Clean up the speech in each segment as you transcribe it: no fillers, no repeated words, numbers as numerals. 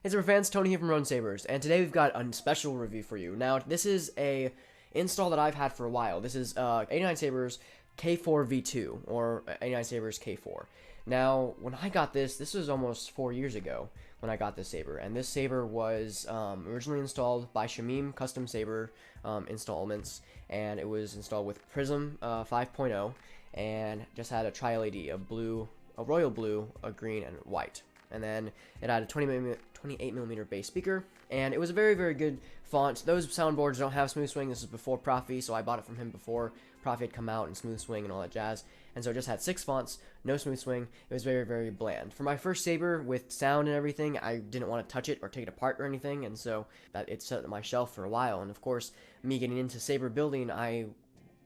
Hey Saber fans, Tony here from 89Sabers, and today we've got a special review for you. Now, this is a install that I've had for a while. This is 89Sabers K4v2, or 89Sabers K4. Now, when I got this was almost 4 years ago when I got this saber, and this saber was originally installed by Shamim Custom Saber installments, and it was installed with Prism 5.0, and just had a tri-LED, a royal blue, a green, and white. And then it had a 28mm bass speaker, and it was a very, very good font. Those soundboards don't have smooth swing. This is before Proffie, so I bought it from him before Proffie had come out and smooth swing and all that jazz. And so it just had 6 fonts, no smooth swing. It was very, very bland. For my first saber with sound and everything, I didn't want to touch it or take it apart or anything, and so that it sat on my shelf for a while. And of course, me getting into saber building, I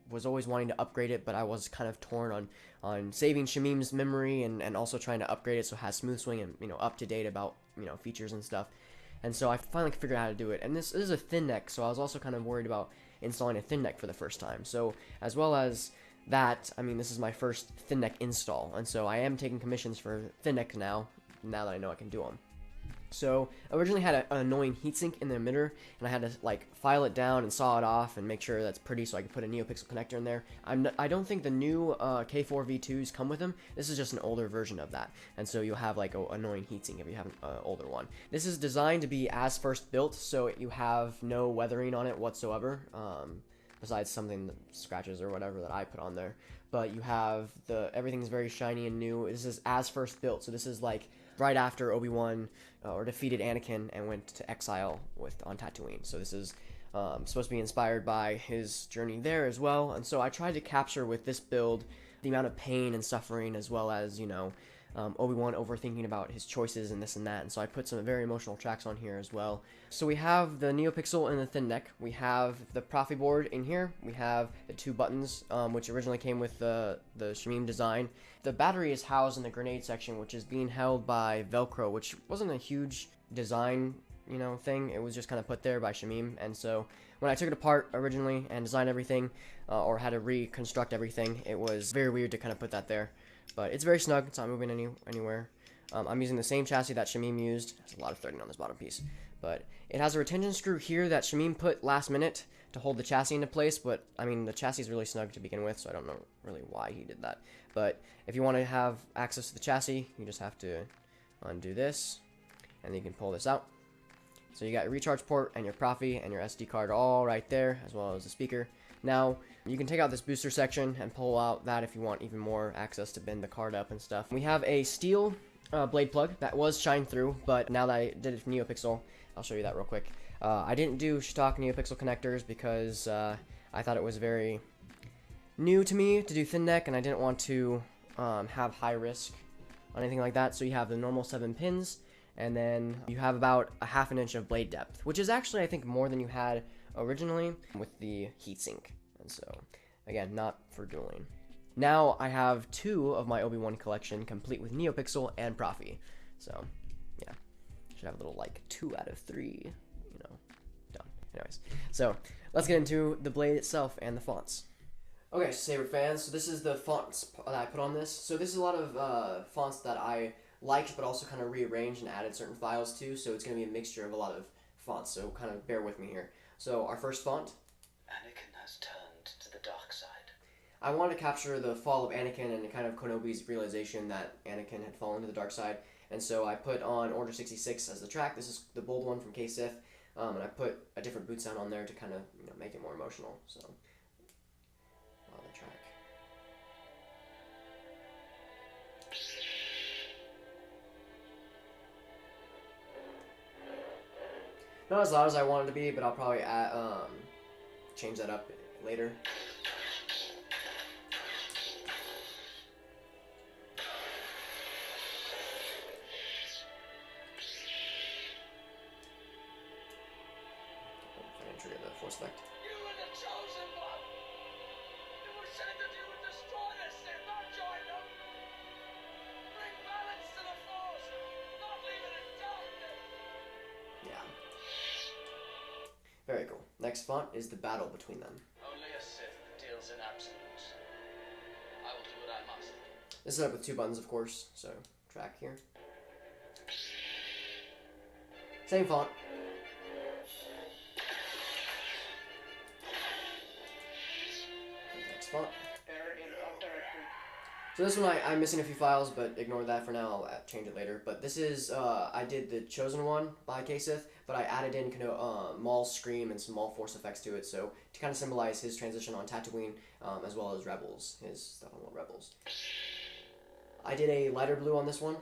was always wanting to upgrade it, but I was kind of torn on saving Shamim's memory and also trying to upgrade it so it has smooth swing and up to date about features and stuff. And so I finally figured out how to do it. And this is a thin neck, so I was also kind of worried about installing a thin neck for the first time. So as well as that, I mean, this is my first thin neck install, and so I am taking commissions for thin necks now that I know I can do them. So I originally had an annoying heatsink in the emitter, and I had to like file it down and saw it off and make sure that's pretty so I could put a Neopixel connector in there. I don't think the new K4v2s come with them. This is just an older version of that, and so you'll have like an annoying heatsink if you have an older one. This is designed to be as first built, so you have no weathering on it whatsoever, besides something, scratches or whatever that I put on there. But you have everything's very shiny and new. This is as first built, so this is like right after Obi Wan or defeated Anakin and went to exile on Tatooine. So this is supposed to be inspired by his journey there as well. And so I tried to capture with this build the amount of pain and suffering, as well as Obi-Wan overthinking about his choices and this and that. And so I put some very emotional tracks on here as well. So we have the Neopixel and the thin neck. We have the Proffie board in here. We have the 2 buttons, which originally came with the Shamim design. The battery is housed in the grenade section, which is being held by Velcro, which wasn't a huge design thing. It was just kind of put there by Shamim. And so when I took it apart originally and designed everything, or had to reconstruct everything, it was very weird to kind of put that there. But it's very snug. It's not moving anywhere. I'm using the same chassis that Shamim used. There's a lot of threading on this bottom piece. But it has a retention screw here that Shamim put last minute to hold the chassis into place. But, I mean, the chassis is really snug to begin with, so I don't know really why he did that. But if you want to have access to the chassis, you just have to undo this, and then you can pull this out. So you got your recharge port and your Proffie and your SD card all right there, as well as the speaker. Now, you can take out this booster section and pull out that if you want even more access to bend the card up and stuff. We have a steel blade plug that was shined through, but now that I did it from Neopixel, I'll show you that real quick. I didn't do stock Neopixel connectors because I thought it was very new to me to do thin neck, and I didn't want to have high risk on anything like that. So you have the normal 7 pins, and then you have about a ½ inch of blade depth, which is actually, I think, more than you had originally with the heatsink. And so, again, not for dueling. Now I have 2 of my Obi Wan collection complete with Neopixel and Proffie. So, yeah, should have a little like 2 out of 3, done. Anyways, so let's get into the blade itself and the fonts. Okay, Saber fans, so this is the fonts that I put on this. So this is a lot of fonts that I liked, but also kind of rearranged and added certain files to. So it's going to be a mixture of a lot of fonts. So kind of bear with me here. So our first font. Anakin has turned to the dark side. I wanted to capture the fall of Anakin and kind of Kenobi's realization that Anakin had fallen to the dark side. And so I put on Order 66 as the track. This is the bold one from K4v2. And I put a different boot sound on there to kind of make it more emotional. So on the track. Not as loud as I wanted to be, but I'll probably change that up later. Trigger the force effect. You were the chosen one! It was said that you would destroy the Sith, not join them! Bring balance to the Force, not leave it in darkness! Yeah. Very cool. Next font is the battle between them. Only a Sith deals in absolutes. I will do what I must. This is up with 2 buttons, of course, so track here. Same font. Next font. So this one I'm missing a few files, but ignore that for now. I'll change it later. But this is I did the Chosen One by K4v2, but I added in Maul's scream and some Maul force effects to it, so to kind of symbolize his transition on Tatooine, as well as Rebels, his stuff on Rebels. I did a lighter blue on this one.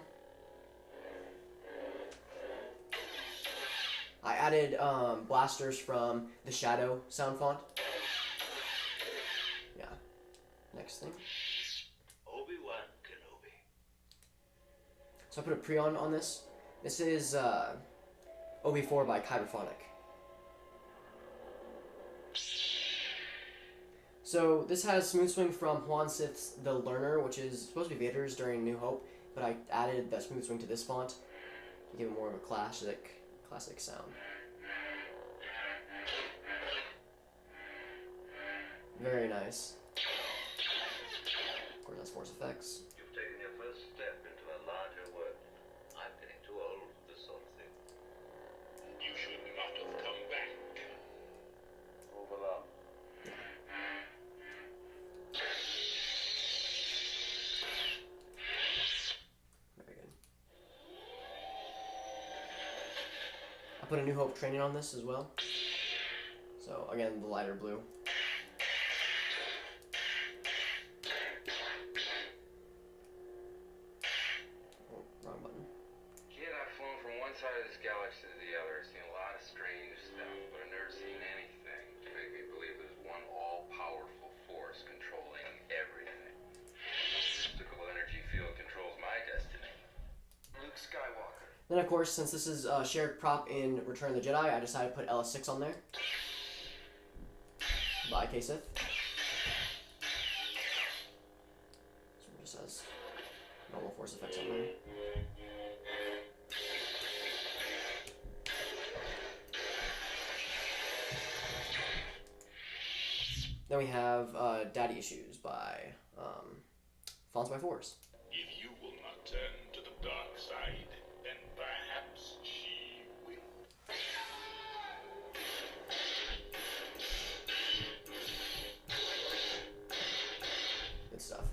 I added blasters from the Shadow sound font. Yeah. Next thing. Obi Wan Kenobi. So I put a pre-on on this. This is OB4 by K4v2. So this has smooth swing from Juan Sith's The Learner, which is supposed to be Vader's during New Hope, but I added that smooth swing to this font to give it more of a classic sound. Very nice. Of course, that's force effects. You've taken your first step into a larger world. I'm getting too old for this sort of thing. You should not have come back. Overlap. Very good. I put a New Hope training on this as well. So again, the lighter blue. Side of this galaxy to the other, I've seen a lot of strange stuff, but I've never seen anything to make me believe there's one all-powerful force controlling everything. Mystical energy field controls my destiny. Luke Skywalker. Then, of course, since this is a shared prop in Return of the Jedi, I decided to put LS6 on there by K4v2. So it just has normal force effects on there. Then we have Daddy Issues by Fonts by Force. If you will not turn to the dark side, then perhaps she will. Good stuff.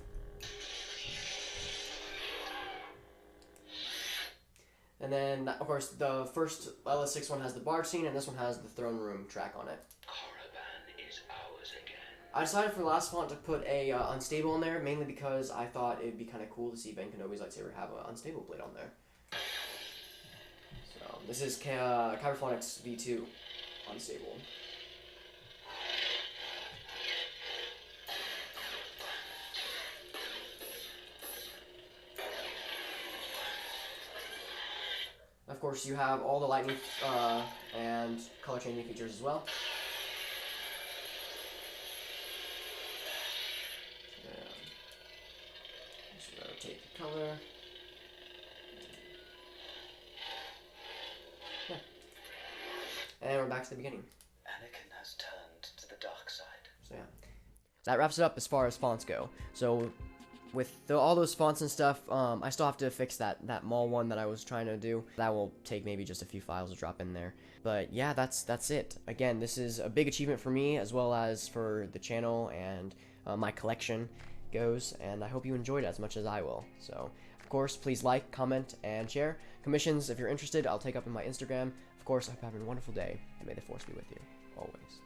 And then, of course, the first LS6 one has the bar scene, and this one has the throne room track on it. I decided for the last font to put a unstable on there, mainly because I thought it'd be kind of cool to see Ben Kenobi's lightsaber have an unstable blade on there. So this is K4v2 V2 unstable. Of course, you have all the lightning and color changing features as well. Rotate the color. Yeah. And we're back to the beginning. Anakin has turned to the dark side. So yeah. That wraps it up as far as fonts go. So with all those fonts and stuff, I still have to fix that Maul one that I was trying to do. That will take maybe just a few files to drop in there. But yeah, that's it. Again, this is a big achievement for me as well as for the channel and my collection goes, and I hope you enjoyed it as much as I will. So of course, please like, comment, and share. Commissions, if you're interested, I'll take up in my Instagram. Of course, I hope you're having a wonderful day, and may the Force be with you always.